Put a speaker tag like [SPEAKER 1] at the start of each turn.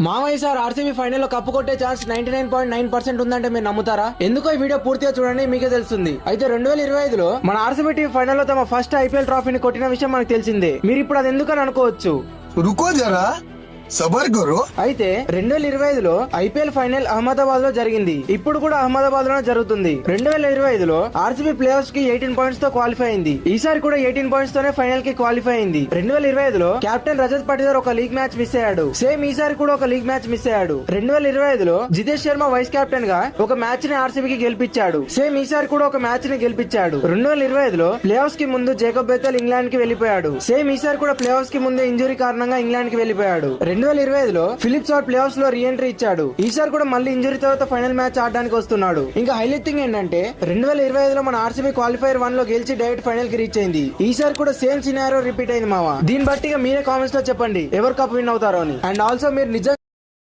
[SPEAKER 1] మామయ్య sir RCB final లో cup కొట్టే ఛాన్స్ 99.9% ఉందంటే మీరు నమ్ముతారా? ఎందుకో ఈ వీడియో పూర్తిగా చూడండి, మీకే తెలుస్తుంది. అయితే 2025లో మన ఆర్సీబీ టీం ఫైనల్ లో తమ ఫస్ట్ ఐపీఎల్ ట్రోఫీని కొట్టిన విషయం మనకు తెలిసిందే. మీరు ఇప్పుడు అది ఎందుకని అనుకోవచ్చు.
[SPEAKER 2] रुको जरा సబర్ కరో.
[SPEAKER 1] అయితే 2025లో ఐపీఎల్ ఫైనల్ అహ్మదాబాద్ లో జరిగింది. ఇప్పుడు కూడా అహ్మదాబాద్ లోనే జరుగుతుంది. 2025లో ఆర్సీబీ ప్లే ఆఫ్స్ కి 18 పాయింట్స్ తో క్వాలిఫై అయింది. ఈసారి కూడా 18 పాయింట్స్ తోనే ఫైనల్ కి క్వాలిఫై అయింది. 2025లో కెప్టెన్ రజత్ పటిదార్ ఒక లీగ్ మ్యాచ్ మిస్ అయ్యాడు. సేమ్ ఈసారి కూడా ఒక లీగ్ మ్యాచ్ మిస్ అయ్యాడు. 2025లో జితేష్ శర్మ వైస్ కెప్టెన్ గా ఒక మ్యాచ్ ని ఆర్సీబీకి గెలిపించాడు. సేమ్ ఈసారి కూడా ఒక మ్యాచ్ ని గెలిపించాడు. 2025లో ప్లే ఆఫ్స్ కి ముందు జేకబ్ బెథెల్ ఇంగ్లాండ్ కి వెళ్లిపోయాడు. సేమ్ ఈసారి కూడా ప్లే ఆఫ్స్ కి ముందే ఇంజురీ కారణంగా ఇంగ్లాండ్ కి వెళ్లిపోయాడు. 2025లో ఫిలిప్స్ ఆర్ ప్లే ఆఫ్స్ లో రీ ఎంట్రీ ఇచ్చాడు. ఈసారి కూడా మళ్ళీ ఇంజురీ తర్వాత ఫైనల్ మ్యాచ్ ఆడడానికి వస్తున్నాడు. ఇంకా హైలైట్ థింగ్ ఏంటంటే 2025లో మన ఆర్సీబీ క్వాలిఫైర్ 1 లో గెలిచి డైరెక్ట్ ఫైనల్ కి రీచ్ అయింది. ఈసారి కూడా సేమ్ సినారియో రిపీట్ అయింది మావా. దీన్ని బట్టి మీరే కామెంట్స్ లో చెప్పండి ఎవరు కప్ విన్ అవుతారో అని. అండ్ ఆల్సో మీరు నిజంగా